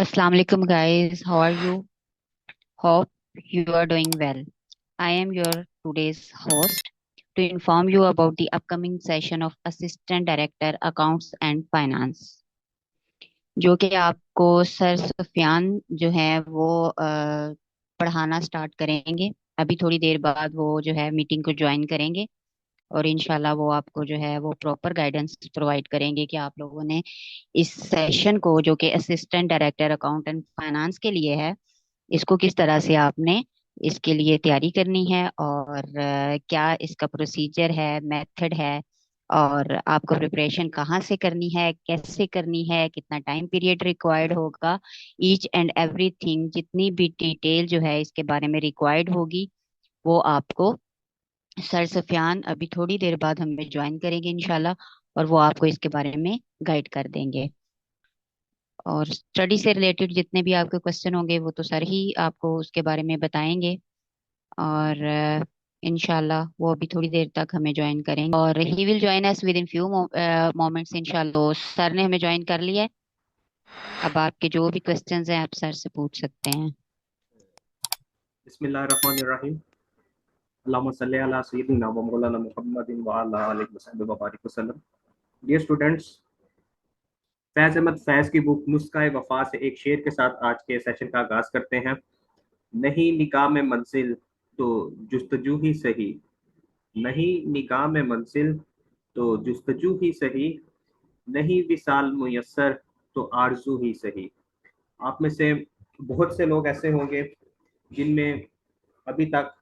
Assalamu alaikum guys, how are you? Hope you are doing well. I am your today's host to inform you about the upcoming session of Assistant Director Accounts and Finance, जो कि आपको sir Sufiyan जो है वो पढ़ाना start करेंगे। अभी थोड़ी देर बाद वो जो है मीटिंग को ज्वाइन करेंगे और इंशाल्लाह वो आपको जो है वो प्रॉपर गाइडेंस प्रोवाइड करेंगे कि आप लोगों ने इस सेशन को, जो कि assistant director account and finance के लिए है, इसको किस तरह से आपने इसके लिए तैयारी करनी है और क्या इसका प्रोसीजर है, मेथड है, और आपको प्रिपरेशन कहाँ से करनी है, कैसे करनी है, कितना टाइम पीरियड रिक्वायर्ड होगा। ईच एंड एवरीथिंग, जितनी भी डिटेल जो है इसके बारे में रिक्वायर्ड होगी, वो आपको सर सफियान अभी थोड़ी देर बाद हमें ज्वाइन करेंगे इंशाल्लाह, और वो आपको इसके बारे में गाइड कर देंगे। और स्टडी से रिलेटेड जितने भी आपके क्वेश्चन होंगे वो तो सर ही आपको उसके बारे में बताएंगे। और इंशाल्लाह वो अभी थोड़ी देर तक हमें ज्वाइन करेंगे और he will join us with in few moments इंशाल्लाह। तो सर ने हमें ज्वाइन कर लिया है। अब आपके जो भी क्वेश्चंस हैं आप सर से पूछ सकते हैं। बिस्मिल्लाहिर्रहमानिर्रहीम। अल्लाहुम्मा सल्ली अला सय्यिदिना व मौलाना मुहम्मदिन व अला आलिहि वसहबिहि व बारिक वसल्लम। डियर स्टूडेंट्स, फैज अहमद फैज की बुक नुस्खा वफा से एक शेर के साथ आज के सेशन का आगाज करते हैं। नहीं निगाह में मंजिल तो जुस्तजू ही सही, नहीं निगाह में मंजिल तो जुस्तजू ही सही, नहीं विसाल मुयस्सर तो आरजू ही सही। आप में से बहुत से लोग ऐसे होंगे जिनमें अभी तक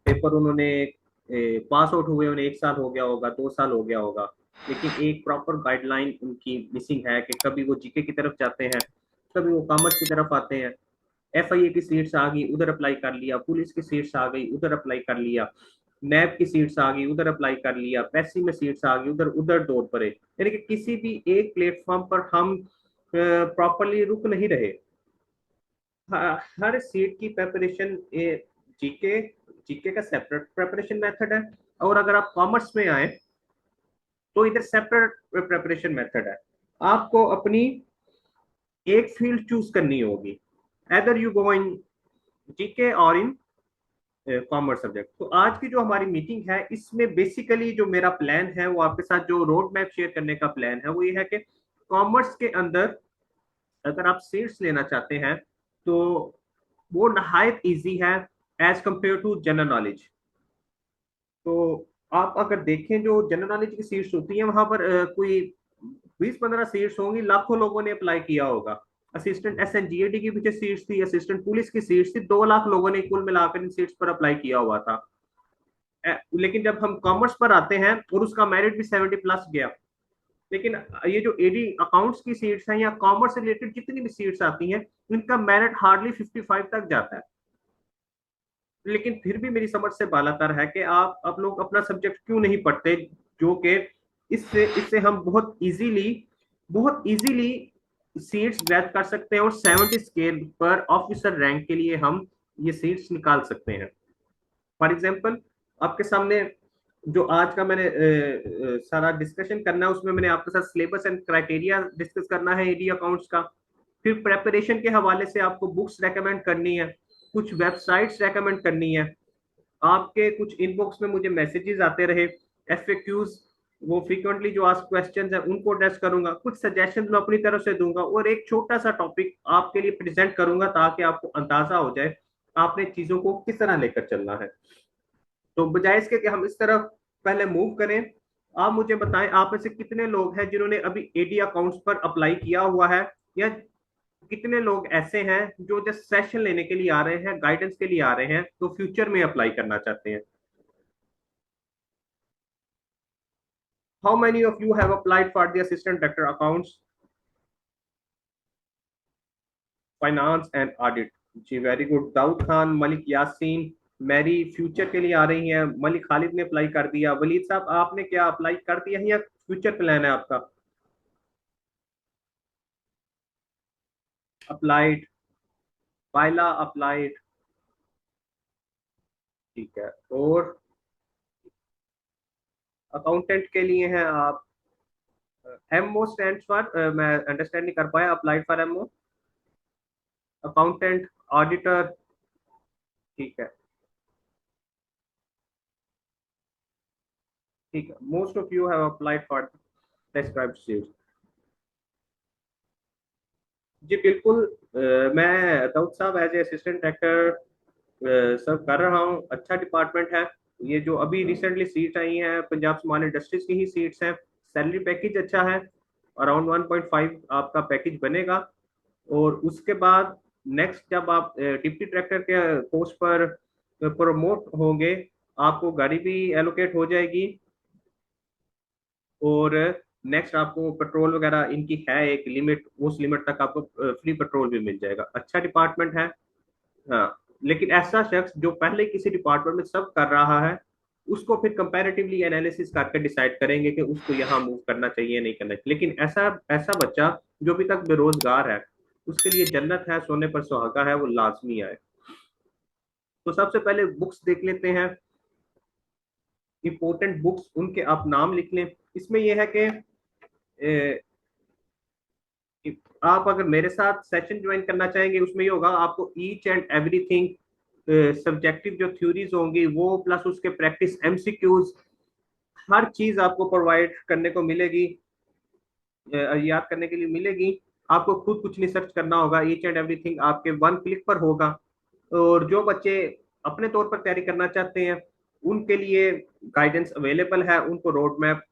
पेपर उन्होंने पास आउट हुए उन्हें 1 साल हो गया होगा, 2 साल हो गया होगा, लेकिन एक प्रॉपर गाइडलाइन उनकी मिसिंग है कि कभी वो जीके की तरफ जाते हैं, कभी वो कॉमर्स की तरफ आते हैं। एफआईए की सीट्स आ गई, उधर अप्लाई कर लिया, पुलिस की सीट्स आ गई, उधर अप्लाई कर लिया, नैब की सीट्स आ गई, उधर अप्लाई कर लिया, पैसी में सीट्स आ गई, उधर उधर दौड़ पड़े। यानी कि किसी भी एक प्लेटफॉर्म पर हम प्रॉपरली रुक नहीं रहे। हर सीट की प्रेपरेशन जीके जीके का सेपरेट प्रेपरेशन मेथड है, और अगर आप कॉमर्स में आए तो इधर सेपरेट प्रेपरेशन मेथड है। आपको अपनी एक फील्ड चूज करनी होगी, either you go in GK और इन कॉमर्स सब्जेक्ट। तो आज की जो हमारी मीटिंग है इसमें बेसिकली जो मेरा प्लान है वो आपके साथ जो रोड मैप शेयर करने का प्लान है वो ये है कि कॉमर्स के अंदर अगर आप सीट्स लेना चाहते हैं तो वो नहायत इजी है as compare to general knowledge. तो आप अगर देखें जो जनरल नॉलेज की सीट्स होती हैं वहां पर कोई 20-15 सीट्स होंगी, लाखों लोगों ने अप्लाई किया होगा। असिस्टेंट एसएनजीएडी की पीछे सीट्स थी, असिस्टेंट पुलिस की सीट्स थी, 2 लाख लोगों ने कुल मिलाकर इन सीट्स पर अप्लाई किया हुआ था। लेकिन जब हम कॉमर्स पर आते हैं और उसका मेरिट भी 70+ गया, लेकिन ये जो एडी अकाउंट्स की सीट्स हैं या कॉमर्स से रिलेटेड जितनी भी सीट्स आती हैं इनका मेरिट हार्डली 55 तक जाता है। लेकिन फिर भी मेरी समझ से बालातर है कि आप लोग अपना सब्जेक्ट क्यों नहीं पढ़ते, जो कि इससे इससे हम बहुत इजीली सीट्स ग्रैब कर सकते हैं और 70 स्केल पर ऑफिसर रैंक के लिए हम ये सीट्स निकाल सकते हैं। फॉर एग्जाम्पल, आपके सामने जो आज का मैंने सारा डिस्कशन करना है उसमें मैंने आपके साथ सिलेबस एंड क्राइटेरिया डिस्कस करना है एडी अकाउंट्स का। फिर प्रेपरेशन के हवाले से आपको बुक्स रेकमेंड करनी है, कुछ वेबसाइट्स रेकमेंड करनी है। आपके कुछ इनबॉक्स में मुझे मैसेजेस आते रहे एफएक्यूज, वो फ्रीक्वेंटली जो आस्क क्वेश्चंस हैं उनको एड्रेस करूंगा, कुछ सजेशंस मैं अपनी तरफ से दूंगा और एक छोटा सा टॉपिक आपके लिए प्रेजेंट करूंगा ताकि आपको अंदाजा हो जाए आपने चीजों को किस तरह लेकर चलना है। तो बजाय इसके कि हम इस तरफ पहले मूव करें, आप मुझे बताएं आप में से कितने लोग हैं जिन्होंने अभी एडी अकाउंट्स पर अप्लाई किया हुआ है, या कितने लोग ऐसे हैं जो जस्ट सेशन लेने के लिए आ रहे हैं, गाइडेंस के लिए आ रहे हैं, तो फ्यूचर में अप्लाई करना चाहते हैं। How many of you have applied for the assistant director accounts finance and audit? जी वेरी गुड। दाऊद खान, मलिक यासीन, मैरी फ्यूचर के लिए आ रही हैं, मलिक खालिद ने अप्लाई कर दिया। वलीद साहब आपने क्या अप्लाई कर दिया है या फ्यूचर प्लान है आपका? अप्लाइड, पायला अप्लाइड, ठीक है। और अकाउंटेंट के लिए हैं आप? एमओ स्टैंड फॉर, मैं अंडरस्टैंड नहीं कर पाया, applied for MO? Accountant, auditor, ठीक है, ठीक है। Most of you have applied for described seats. जी बिल्कुल, मैं दाऊद साहब as a assistant director serve कर रहा हूँ। अच्छा डिपार्टमेंट है। ये जो अभी रिसेंटली सीट आई हैं पंजाब स्मॉल इंडस्ट्रीज की ही सीट्स हैं। सैलरी पैकेज अच्छा है, अराउंड 1.5 आपका पैकेज बनेगा। और उसके बाद नेक्स्ट जब आप डिप्टी डायरेक्टर के पोस्ट पर प्रमोट होंगे, आपको गाड़ी भी एलोकेट हो जाएगी। और नेक्स्ट आपको पेट्रोल वगैरह इनकी है एक लिमिट, उस लिमिट तक आपको फ्री पेट्रोल भी मिल जाएगा। अच्छा डिपार्टमेंट है। हाँ, लेकिन ऐसा शख्स जो पहले किसी डिपार्टमेंट में सब कर रहा है, उसको फिर कंपैरेटिवली एनालिसिस करके डिसाइड करेंगे कि उसको यहाँ मूव करना चाहिए नहीं करना चाहिए। लेकिन ऐसा ऐसा बच्चा जो अभी तक बेरोजगार है, उसके लिए जन्नत है, सोने पर सुहागा है, वो लाजमी आए। तो सबसे पहले बुक्स देख लेते हैं। इंपॉर्टेंट बुक्स उनके आप नाम लिख लें। इसमें यह है कि आप अगर मेरे साथ सेशन ज्वाइन करना चाहेंगे, उसमें ये होगा आपको ईच एंड एवरीथिंग सब्जेक्टिव जो थ्योरीज होंगी वो, प्लस उसके प्रैक्टिस एमसीक्यूज, हर चीज आपको प्रोवाइड करने को मिलेगी, याद करने के लिए मिलेगी। आपको खुद कुछ नहीं सर्च करना होगा, ईच एंड एवरीथिंग आपके वन क्लिक पर होगा। और जो बच्चे अपने तौर पर तैयारी करना चाहते हैं, उनके लिए गाइडेंस अवेलेबल है, उनको रोड मैप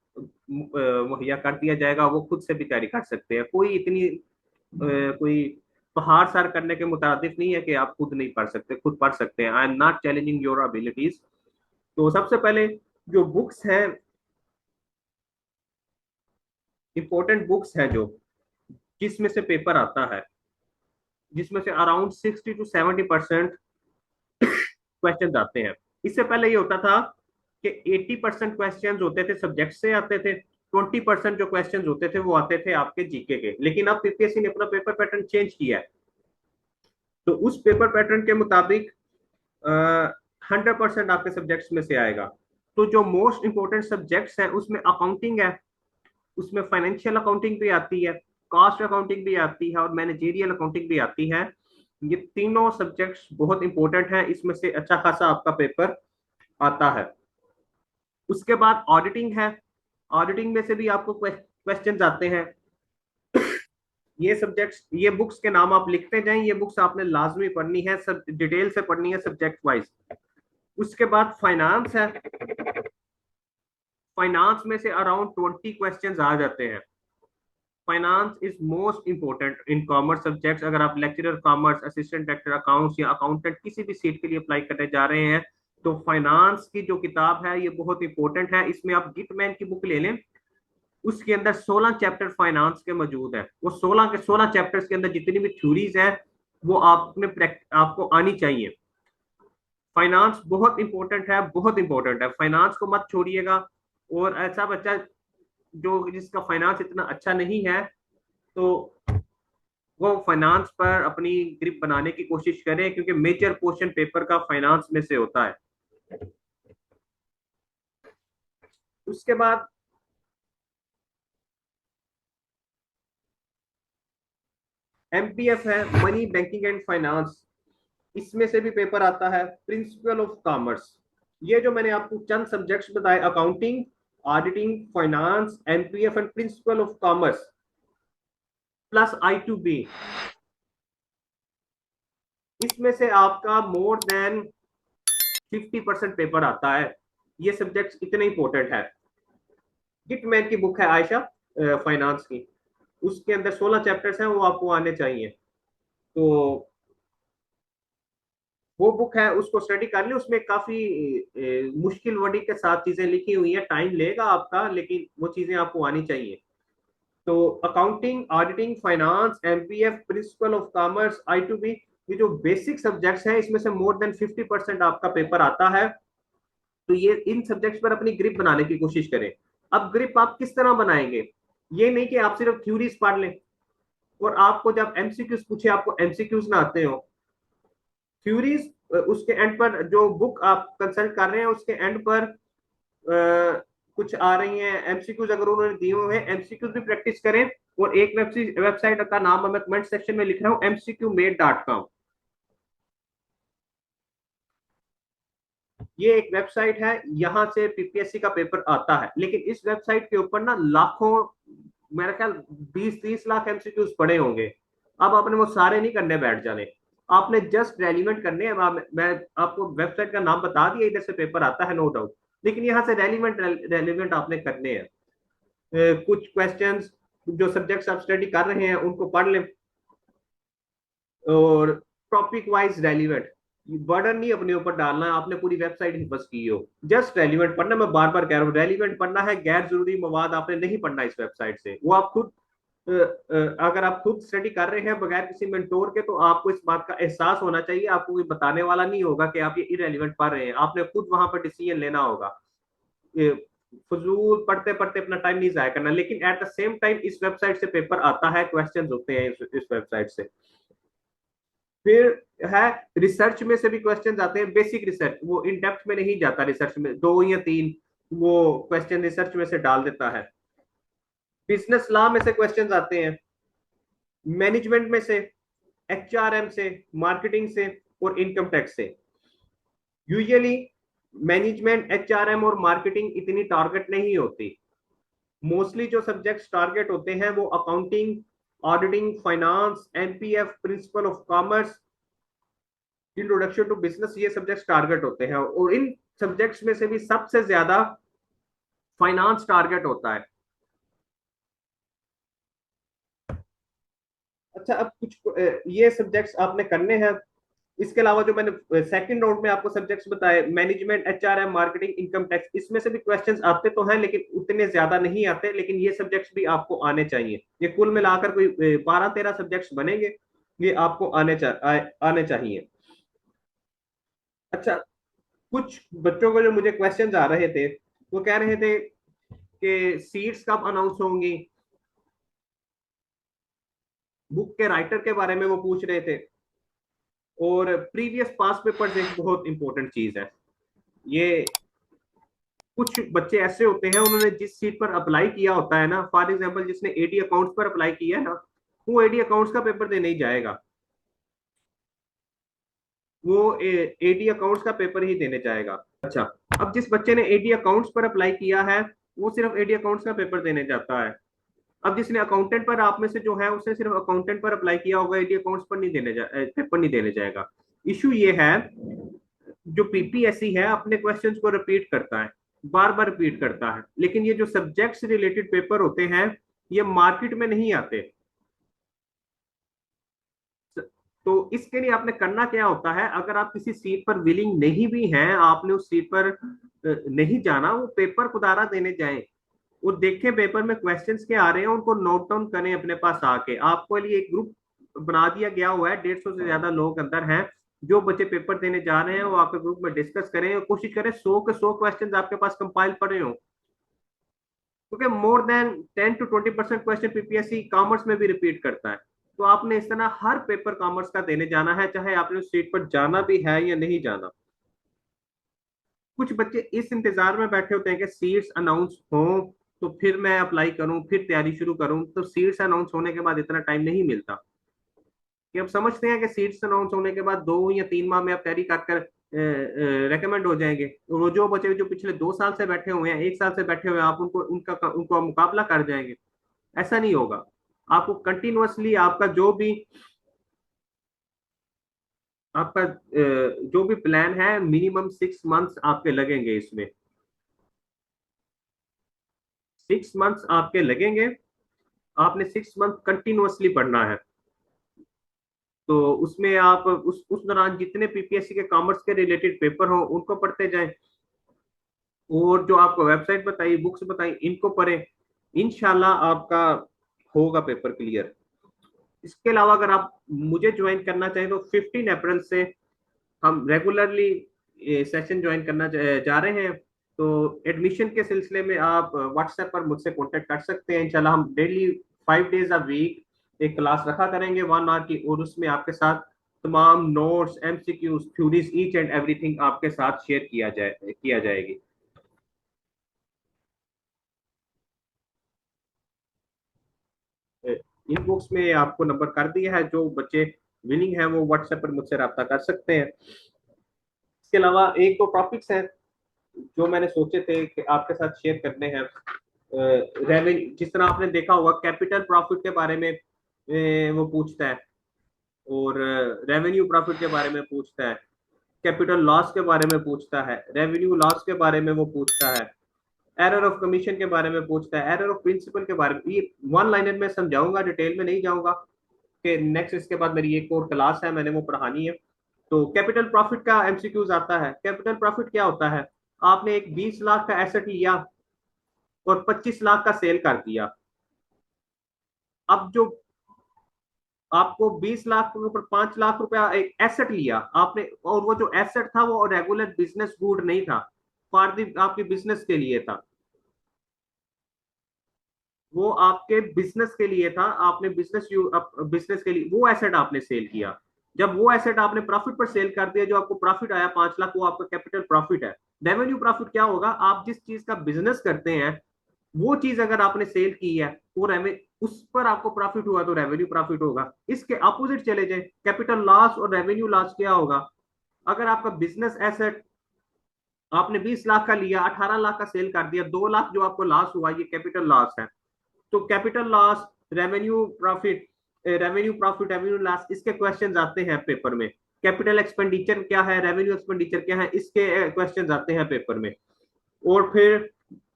मुहैया कर दिया जाएगा, वो खुद से भी तैयारी कर सकते हैं। कोई इतनी कोई पहाड़ सर करने के मुताबिक नहीं है कि आप खुद नहीं पढ़ सकते, खुद पढ़ सकते हैं। I am not challenging your abilities. तो सबसे पहले जो बुक्स हैं, इंपॉर्टेंट बुक्स हैं जो जिसमें से पेपर आता है, जिसमें से अराउंड 60 to 70% क्वेश्चन आते हैं। इससे पहले ये होता था कि 80% क्वेश्चन होते थे सब्जेक्ट से आते थे, 20% जो क्वेश्चन होते थे वो आते थे आपके जीके के। लेकिन अब पीपीएससी ने अपना पेपर पैटर्न चेंज किया है। तो उस पेपर पैटर्न के मुताबिक 100% आपके सब्जेक्ट्स में से आएगा। तो जो मोस्ट इंपॉर्टेंट सब्जेक्ट्स हैं उसमें अकाउंटिंग है, उसमें फाइनेंशियल अकाउंटिंग भी आती है, कॉस्ट अकाउंटिंग भी आती है, और मैनेजेरियल अकाउंटिंग भी आती है। ये तीनों सब्जेक्ट्स बहुत इंपॉर्टेंट हैं, इसमें से अच्छा खासा आपका पेपर आता है। उसके बाद ऑडिटिंग है। ऑडिटिंग में से भी आपको क्वेश्चन आते हैं। ये सब्जेक्ट्स, ये बुक्स के नाम आप लिखते जाएं, ये बुक्स आपने लाजमी पढ़नी है, सब डिटेल से पढ़नी है सब्जेक्ट वाइज। उसके बाद फाइनेंस है। फाइनेंस में से अराउंड 20 क्वेश्चंस आ जाते हैं। Finance is most important in commerce subjects. अगर आप lecturer commerce, assistant director accounts या अकाउंटेंट किसी भी सीट के लिए अप्लाई करने जा रहे हैं, तो फाइनेंस की जो किताब है ये बहुत इंपॉर्टेंट है। इसमें आप गिटमैन की बुक ले लें, उसके अंदर 16 चैप्टर फाइनेंस के मौजूद है। वो 16 के 16 चैप्टर्स के अंदर जितनी भी थ्योरीज हैं वो आपको आनी चाहिए। फाइनेंस बहुत इंपॉर्टेंट है, बहुत इंपॉर्टेंट है, फाइनेंस को मत छोड़िएगा। और ऐसा बच्चा जो जिसका फाइनेंस इतना अच्छा नहीं है, तो वो फाइनेंस पर अपनी ग्रिप बनाने की कोशिश करें, क्योंकि मेजर पोर्शन पेपर का फाइनेंस में से होता है। उसके बाद एमपीएफ है, मनी बैंकिंग एंड फाइनेंस। इसमें से भी पेपर आता है। प्रिंसिपल ऑफ कॉमर्स, ये जो मैंने आपको चंद सब्जेक्ट्स बताए, accounting, auditing, finance, MPF and principle of commerce, plus I2B, इसमें से आपका मोर देन 50% पेपर आता है। ये सब्जेक्ट्स इतने इंपॉर्टेंट है। गिटमैन की बुक है आयशा, फाइनेंस की, उसके अंदर 16 चैप्टर्स हैं, वो आपको आने चाहिए। तो वो बुक है, उसको स्टडी कर ले। उसमें काफी मुश्किल वर्डिंग के साथ चीजें लिखी हुई है, टाइम लेगा आपका, लेकिन वो चीजें आपको आनी चाहिए। तो accounting, auditing, finance, MPF, principle of commerce, I2B, ये जो बेसिक सब्जेक्ट्स हैं, इसमें से मोर देन 50% आपका पेपर आता है। तो ये इन सब्जेक्ट्स पर अपनी ग्रिप बनाने की कोशिश करें। अब ग्रिप आप किस तरह बनाएंगे? ये नहीं कि आप सिर्फ थ्योरीज पढ़ लें और आपको जब एमसीक्यूज पूछे आपको एमसीक्यूज ना आते हो। थ्योरीज उसके एंड पर, जो बुक आप कंसल्ट कर रहे हैं उसके एंड पर कुछ आ रही हैं एमसीक्यूज, अगर उन्होंने दिए हुए हैं एमसीक्यूज भी प्रैक्टिस करें। और एक वेबसाइट का नाम मैं कमेंट सेक्शन में लिख रहा हूँ, mcqmate.com। ये एक वेबसाइट है, यहाँ से पीपीएससी का पेपर आता है, लेकिन इस वेबसाइट के ऊपर ना लाखों, मेरा ख्याल 20-30 लाख एमसीक्यूज पड़े होंगे। अब आपने वो सारे नहीं करने बैठ जाने, आपने जस्ट रेलिवेंट करने हैं। मैं आपको वेबसाइट का नाम बता दिया, इधर से पेपर आता है नो डाउट, लेकिन यहाँ से रेलिवेंट रेलिवेंट आपने करने हैं। कुछ क्वेश्चंस जो सब्जेक्ट्स आप स्टडी कर रहे हैं उनको पढ़ लें, और टॉपिक वाइज रेलिवेंट, बर्डन नहीं अपने ऊपर डालना है, आपने पूरी वेबसाइट ही बस की हो, जस्ट रेलिवेंट पढ़ना। मैं बार बार कह रहा हूँ रेलिवेंट पढ़ना है, गैर जरूरी मवाद आपने नहीं पढ़ना इस वेबसाइट से। वो आप खुद अगर आप खुद स्टडी कर रहे हैं बगैर किसी मेंटोर के, तो आपको इस बात का एहसास होना चाहिए, आपको कोई बताने वाला नहीं होगा कि आप ये इरेलीवेंट पढ़ रहे हैं, आपने खुद वहां पर डिसीजन लेना होगा। ये फजूल पढ़ते पढ़ते अपना टाइम नहीं जाया करना। लेकिन एट द सेम टाइम इस वेबसाइट से पेपर आता है, क्वेश्चन होते हैं इस वेबसाइट से। फिर है रिसर्च में से भी क्वेश्चन आते हैं, बेसिक रिसर्च, वो इन डेप्थ में नहीं जाता, रिसर्च में 2 या 3 वो क्वेश्चन रिसर्च में से डाल देता है। बिजनेस लॉ में से क्वेश्चन आते हैं, मैनेजमेंट में से, एचआरएम से, मार्केटिंग से और इनकम टैक्स से। यूजुअली मैनेजमेंट, एचआरएम और मार्केटिंग इतनी टारगेट नहीं होती। मोस्टली जो सब्जेक्ट्स टारगेट होते हैं वो accounting, auditing, finance, MPF, principle of commerce, introduction to business, ये सब्जेक्ट्स टारगेट होते हैं। और इन सब्जेक्ट्स में से भी सबसे ज्यादा फाइनेंस टारगेट होता है। अच्छा, अब कुछ ये सब्जेक्ट्स आपने करने हैं। इसके अलावा जो मैंने सेकंड राउंड में आपको सब्जेक्ट्स बताए, management, HRM, marketing, income tax, इसमें से भी क्वेश्चंस आते तो हैं लेकिन उतने ज्यादा नहीं आते, लेकिन ये सब्जेक्ट्स भी आपको आने चाहिए। ये कुल मिलाकर कोई 12-13 सब्जेक्ट्स बनेंगे, ये आपको आने चाहिए। अच्छा, कुछ बच्चों को जो मुझे क्वेश्चंस आ रहे थे, वो कह रहे थे कि सीट्स कब अनाउंस होंगी, बुक के राइटर के बारे में वो पूछ रहे थे, और प्रीवियस पास पेपर्स एक बहुत इंपॉर्टेंट चीज है। ये कुछ बच्चे ऐसे होते हैं, उन्होंने जिस सीट पर अप्लाई किया होता है ना, फॉर एग्जांपल जिसने एडी अकाउंट्स पर अप्लाई किया है ना, वो एडी अकाउंट्स का पेपर देने ही जाएगा, वो एडी अकाउंट्स का पेपर ही देने जाएगा। अच्छा, अब जिस बच्चे ने एडी अकाउंट्स पर अप्लाई किया है, वो सिर्फ एडी अकाउंट्स का पेपर देने जाता है। अब जिसने अकाउंटेंट पर, आप में से जो है उसने सिर्फ अकाउंटेंट पर अप्लाई किया होगा, एडी अकाउंट्स पर नहीं पेपर नहीं देने जाएगा। इशू ये है, जो पीपीएससी है अपने क्वेश्चंस को रिपीट करता है, बार बार रिपीट करता है, लेकिन ये जो सब्जेक्ट से रिलेटेड पेपर होते हैं ये मार्केट में नहीं आते। तो इसके लिए आपने करना क्या होता है, अगर आप किसी सीट पर विलिंग नहीं भी हैं, आपने उस सीट पर नहीं जाना, वो पेपर खुदारा देने जाएं, वो देखें पेपर में क्वेश्चंस क्या आ रहे हैं, उनको नोट डाउन करें अपने पास आके। आपको लिए एक ग्रुप बना दिया गया हुआ है, 150 से ज्यादा लोग अंदर हैं, जो बच्चे पेपर देने जा रहे हैं वो आपके ग्रुप में डिस्कस करें, और कोशिश करें 100 के 100 क्वेश्चन आपके पास कंपाइल पड़े हों, क्योंकि more than 10 to 20% question PPSC commerce में भी रिपीट करता है। तो आपने इस तरह हर पेपर कॉमर्स का देने जाना है, चाहे आपने उस सीट पर जाना भी है या नहीं जाना। कुछ बच्चे इस इंतजार में बैठे होते हैं कि सीट्स अनाउंस हो तो फिर मैं अप्लाई करूं, फिर तैयारी शुरू करूं, तो सीट्स अनाउंस होने के बाद इतना टाइम नहीं मिलता। कि अब समझते हैं कि सीट्स अनाउंस होने के बाद 2 या 3 माह में आप तैयारी कर रेकमेंड हो जाएंगे, तो वो जो बच्चे जो पिछले 2 साल से बैठे हुए हैं, 1 साल से बैठे हुए हैं, आप उनको मुकाबला कर जाएंगे, ऐसा नहीं होगा। आपको कंटिन्यूअसली आपका जो भी प्लान है, मिनिमम 6 मंथ्स आपके लगेंगे इसमें, 6 मंथ्स आपके लगेंगे। आपने 6 मंथ कंटिन्यूअसली पढ़ना है। तो उसमें आप उस दौरान जितने पीपीएससी के कॉमर्स के रिलेटेड पेपर हो उनको पढ़ते जाएं, और जो आपको वेबसाइट बताई, बुक्स बताई, इनको पढ़ें। इंशाल्लाह आपका होगा पेपर क्लियर। इसके अलावा अगर आप मुझे ज्वाइन करना चाहें तो 15 अप्रैल से हम रेगुलरली सेशन ज्वाइन करना जा रहे हैं। तो एडमिशन के सिलसिले में आप व्हाट्सएप पर मुझसे कांटेक्ट कर सकते हैं। इंशाल्लाह हम डेली 5 days अ वीक एक क्लास रखा करेंगे 1 hour की, और उसमें आपके साथ तमाम notes, MCQs, theories, each and everything आपके साथ शेयर किया जाएगी। इनबॉक्स में आपको नंबर कर दिया है, जो बच्चे विनिंग है वो व्हाट्सएप पर मुझसे रब्ता कर सकते हैं। इसके अलावा एक दो टॉपिक्स हैं जो मैंने सोचे थे कि आपके साथ शेयर करने हैं। रेवेन्यू, जिस तरह आपने देखा होगा कैपिटल प्रॉफिट के बारे में वो पूछता है, और रेवेन्यू प्रॉफिट के बारे में पूछता है, कैपिटल लॉस के बारे में पूछता है, रेवेन्यू लॉस के बारे में वो पूछता है, एरर ऑफ कमीशन के बारे में पूछता है, एरर ऑफ प्रिंसिपल के बारे में। ये वन लाइनर में समझाऊंगा, डिटेल में नहीं जाऊंगा कि नेक्स्ट इसके बाद मेरी एक और क्लास है, मैंने वो पढ़ानी है। तो कैपिटल प्रॉफिट का एमसीक्यूज आता है। कैपिटल प्रॉफिट क्या होता है? आपने एक 20 लाख का एसेट लिया और 25 लाख का सेल कर दिया। अब जो आपको 20 लाख के ऊपर 5 लाख रुपया एक एसेट लिया आपने, और वो जो एसेट था वो रेगुलर बिजनेस गुड नहीं था, फॉर दी आपके बिजनेस के लिए था, वो आपके बिजनेस के लिए था, आपने बिजनेस के लिए वो एसेट आपने सेल किया। जब वो एसेट आपने प्रॉफिट पर सेल कर दिया, जो आपको प्रॉफिट आया 5 लाख, वो आपका कैपिटल प्रॉफिट है। रेवेन्यू प्रॉफिट क्या होगा? आप जिस चीज का बिजनेस करते हैं वो चीज अगर आपने सेल की है, वो रेवे उस पर आपको प्रॉफिट हुआ तो रेवेन्यू प्रॉफिट होगा। इसके अपोजिट चले जाए, कैपिटल लॉस और रेवेन्यू लॉस क्या होगा? अगर आपका बिजनेस एसेट आपने 20 लाख का लिया, 18 लाख का सेल कर दिया, 2 लाख जो आपको लॉस हुआ, ये कैपिटल लॉस है। तो capital loss, revenue profit, revenue loss, इसके क्वेश्चंस आते हैं पेपर में। कैपिटल एक्सपेंडिचर क्या है, रेवेन्यू एक्सपेंडिचर क्या है, इसके क्वेश्चंस आते हैं पेपर में। और फिर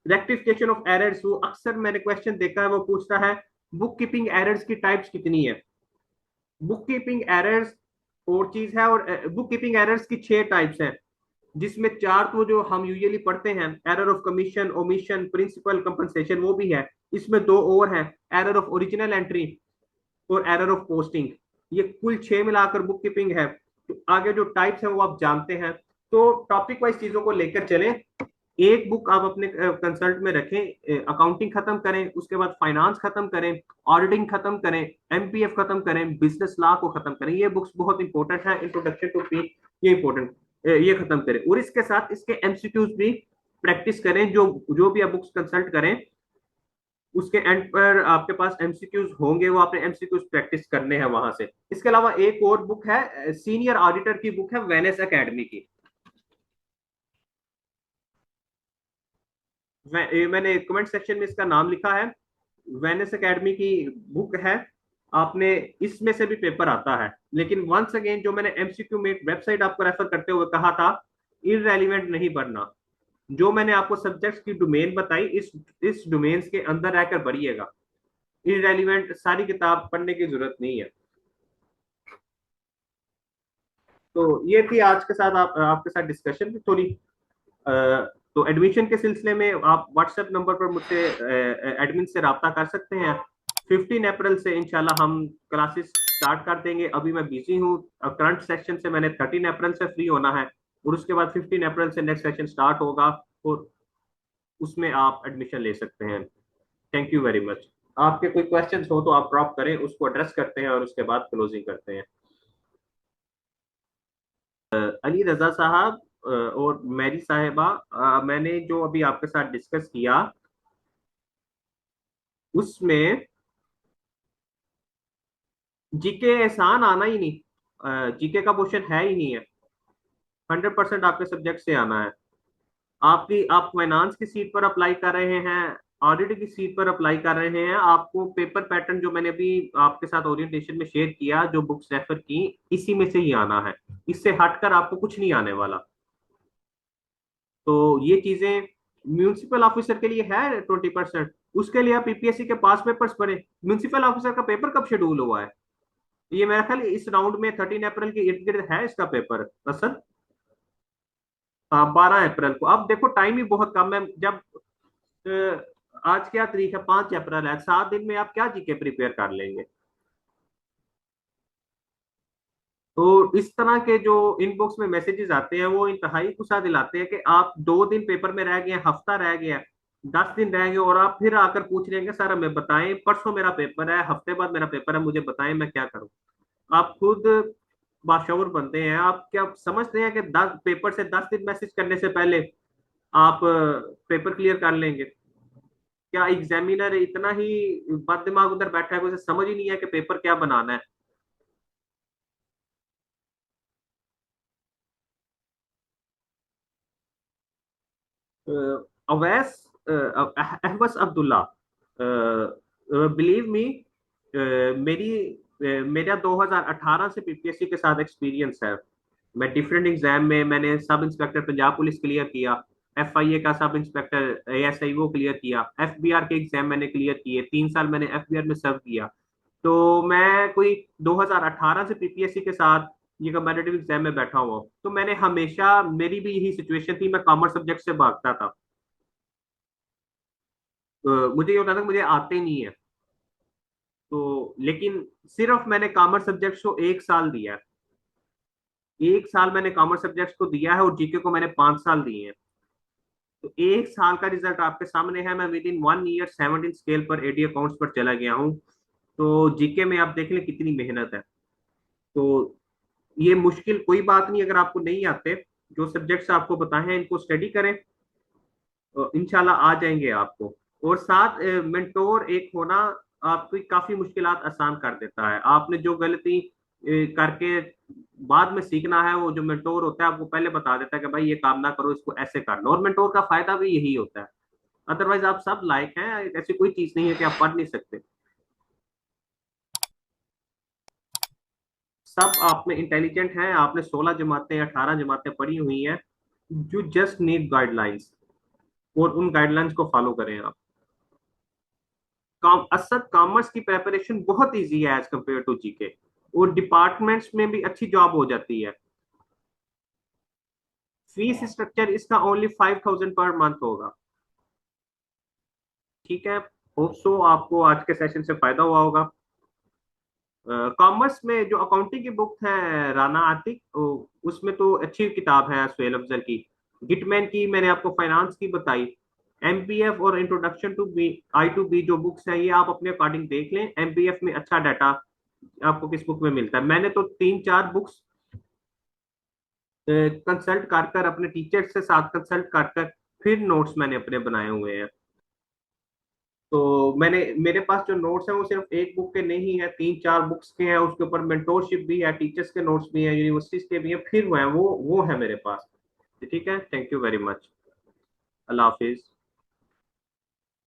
रेक्टिफिकेशन ऑफ एरर्स, वो अक्सर मैंने क्वेश्चन देखा है, वो पूछता है बुक कीपिंग एरर्स की टाइप्स कितनी है। बुक कीपिंग एरर्स और चीज है, और बुक कीपिंग एरर्स की 6 टाइप्स हैं, जिसमें 4 तो जो हम यूजुअली पढ़ते हैं, error of commission, omission, principle, compensation, वो भी है। इसमें 2 और हैं, एरर ऑफ ओरिजिनल एंट्री और एरर ऑफ पोस्टिंग। ये कुल 6 मिलाकर बुक कीपिंग है। तो आगे जो टाइप्स है वो आप जानते हैं। तो टॉपिक वाइज चीजों को लेकर चलें। एक बुक आप अपने कंसल्ट में रखें, अकाउंटिंग खत्म करें, उसके बाद फाइनेंस खत्म करें, ऑडिटिंग खत्म करें, एमपीएफ खत्म करें, बिजनेस लॉ को खत्म करें। ये बुक्स बहुत इंपॉर्टेंट है, इंट्रोडक्शन टू पी, ये इंपॉर्टेंट, ये खत्म करें। और इसके साथ इसके एमसीक्यूज भी प्रैक्टिस करें। जो जो भी आप बुक्स कंसल्ट करें, उसके एंड पर आपके पास एमसीक्यूज होंगे, वो आपने एमसीक्यूज प्रैक्टिस करने हैं वहां से। इसके अलावा एक और बुक है, सीनियर ऑडिटर की बुक है, वेनेस एकेडमी की। मैंने कमेंट सेक्शन में इसका नाम लिखा है, वेनिस एकेडमी की बुक है। आपने इसमें से भी पेपर आता है, लेकिन वंस अगेन जो मैंने एमसीक्यू में वेबसाइट आपको रेफर करते हुए कहा था, इरेलीवेंट नहीं पढ़ना। जो मैंने आपको सब्जेक्ट्स की डोमेन बताई, इस डोमेन्स के अंदर रहकर पढ़िएगा। इरेलीवेंट सारी किताब पढ़ने की जरूरत नहीं है। तो ये थी आज के साथ आपके साथ डिस्कशन थोड़ी। तो एडमिशन के सिलसिले में आप व्हाट्सएप नंबर पर मुझसे एडमिन से रब्ता कर सकते हैं। 15 अप्रैल से इंशाल्लाह हम क्लासेस स्टार्ट कर देंगे। अभी मैं बिजी हूँ, करंट सेक्शन से मैंने 13 अप्रैल से फ्री होना है, और उसके बाद 15 अप्रैल से नेक्स्ट सेक्शन स्टार्ट होगा, और उसमें आप एडमिशन ले सकते हैं। Thank you very much. आपके कोई क्वेश्चंस हो तो आप ड्रॉप करें, उसको एड्रेस करते हैं और उसके बाद क्लोजिंग करते हैं। अली रजा साहब और मैरी साहिबा, मैंने जो अभी आपके साथ डिस्कस किया उसमें जीके एहसान आना ही नहीं, जीके का क्वेश्चन है ही नहीं है। 100% आपके सब्जेक्ट से आना है। आप फाइनेंस की सीट पर अप्लाई कर रहे हैं, ऑडिट की सीट पर अप्लाई कर रहे हैं, आपको पेपर पैटर्न जो मैंने अभी आपके साथ ओरिएंटेशन में शेयर किया, जो बुक्स रेफर की, इसी में से ही आना है। इससे हटकर आपको कुछ नहीं आने वाला। तो ये चीजें म्यूनिसिपल ऑफिसर के लिए है 20%। उसके लिए आप पीपीएससी के पास पेपर्स पढ़े। म्यूनिसिपल ऑफिसर का पेपर कब शेड्यूल हुआ है? ये मेरा ख्याल इस राउंड में 13 अप्रैल के इर्द गिर्द है इसका पेपर असल। हाँ, 12 अप्रैल को। अब देखो टाइम ही बहुत कम है। जब आज क्या तारीख है? 5 अप्रैल है। 7 दिन में आप क्या जीके प्रिपेयर कर लेंगे? तो इस तरह के जो इनबॉक्स में मैसेजेस आते हैं, वो इंतहाई गुस्सा दिलाते हैं कि आप 2 दिन पेपर में रह गए, हफ्ता रह गया, 10 दिन रह गए, और आप फिर आकर पूछ रहे हैं कि सर हमें बताएं, परसों मेरा पेपर है, हफ्ते बाद मेरा पेपर है, मुझे बताएं मैं क्या करूं। आप खुद बाशऊर बनते हैं। आप क्या समझते हैं कि 10 पेपर से 10 दिन मैसेज करने से पहले आप पेपर क्लियर कर लेंगे? क्या एग्जामिनर इतना ही बद दिमाग उधर बैठा है कि उसे समझ ही नहीं है कि पेपर क्या बनाना है। अवैस अहवस अब्दुल्ला, बिलीव मी, मेरी मेरा 2018 से पीपीएससी के साथ एक्सपीरियंस है। मैं डिफरेंट एग्जाम में मैंने sub inspector Punjab police clear किया, एफआईए का सब इंस्पेक्टर एएसआई वो क्लियर किया, एफबीआर के एग्जाम मैंने क्लियर किए, 3 साल मैंने एफबीआर में सर्व किया। तो मैं कोई 2018 से पीपीएससी के साथ ये कम्पेटिटिव एग्जाम में बैठा हुआ हूँ। तो मैंने हमेशा, मेरी भी यही सिचुएशन थी, मैं कॉमर्स सब्जेक्ट से भागता था। मुझे ये होता था कि मुझे आते ही नहीं है। तो लेकिन सिर्फ मैंने कॉमर्स सब्जेक्ट्स को 1 साल दिया है। 1 साल मैंने कॉमर्स सब्जेक्ट्स को दिया है और जीके को मैंने 5 साल दिए हैं। तो 1 साल का रिजल्ट आपके सामने है। मैं विद इन 1 ईयर 17 स्केल पर एडी अकाउंट्स पर चला गया हूँ। तो जीके में आप देख लें कितनी मेहनत है। तो ये मुश्किल कोई बात नहीं, अगर आपको नहीं आते, जो सब्जेक्ट्स आपको बताए हैं इनको स्टडी करें, इंशाल्लाह आ जाएंगे आपको। और साथ मेंटोर एक होना आपकी काफी मुश्किलात आसान कर देता है। आपने जो गलती करके बाद में सीखना है, वो जो मेंटोर होता है आपको पहले बता देता है कि भाई ये काम ना करो, इसको ऐसे कर लो। और मेंटोर का फायदा भी यही होता है। अदरवाइज आप सब लायक हैं, ऐसी कोई चीज नहीं है कि आप पढ़ नहीं सकते। सब आप में इंटेलिजेंट हैं। आपने 16 जमातें 18 जमातें पढ़ी हुई हैं। यू जस्ट नीड गाइडलाइंस, और उन गाइडलाइंस को फॉलो करें आप। असद कॉमर्स की प्रेपरेशन बहुत इजी है एज कम्पेयर टू जीके, और डिपार्टमेंट्स में भी अच्छी जॉब हो जाती है। फीस स्ट्रक्चर इसका ओनली 5,000 पर मंथ होगा। ठीक है। होप सो आपको आज के सेशन से फायदा हुआ होगा। कॉमर्स में जो अकाउंटिंग की बुक है राना आतिक, उसमें तो अच्छी किताब है सुहेल अफजल की। गिटमैन की मैंने आपको फाइनेंस की बताई। एमपीएफ और introduction to B I to B जो बुक्स हैं, ये आप अपने अकॉर्डिंग देख लें। एमपीएफ में अच्छा डाटा आपको किस बुक में मिलता है। मैंने तो 3-4 बुक्स कंसल्ट कर कर, अपने टीचर से साथ कंसल्ट कर कर, फिर नोट्स मैंने अपने बनाए हुए हैं। तो मैंने, मेरे पास जो नोट्स हैं वो सिर्फ एक बुक के नहीं है, 3-4 बुक्स के हैं। उसके ऊपर मेंटोरशिप भी है, टीचर्स के नोट्स भी हैं, यूनिवर्सिटीज के भी हैं, फिर वो है, वो है मेरे पास। ठीक है, thank you very much. Allah Hafiz.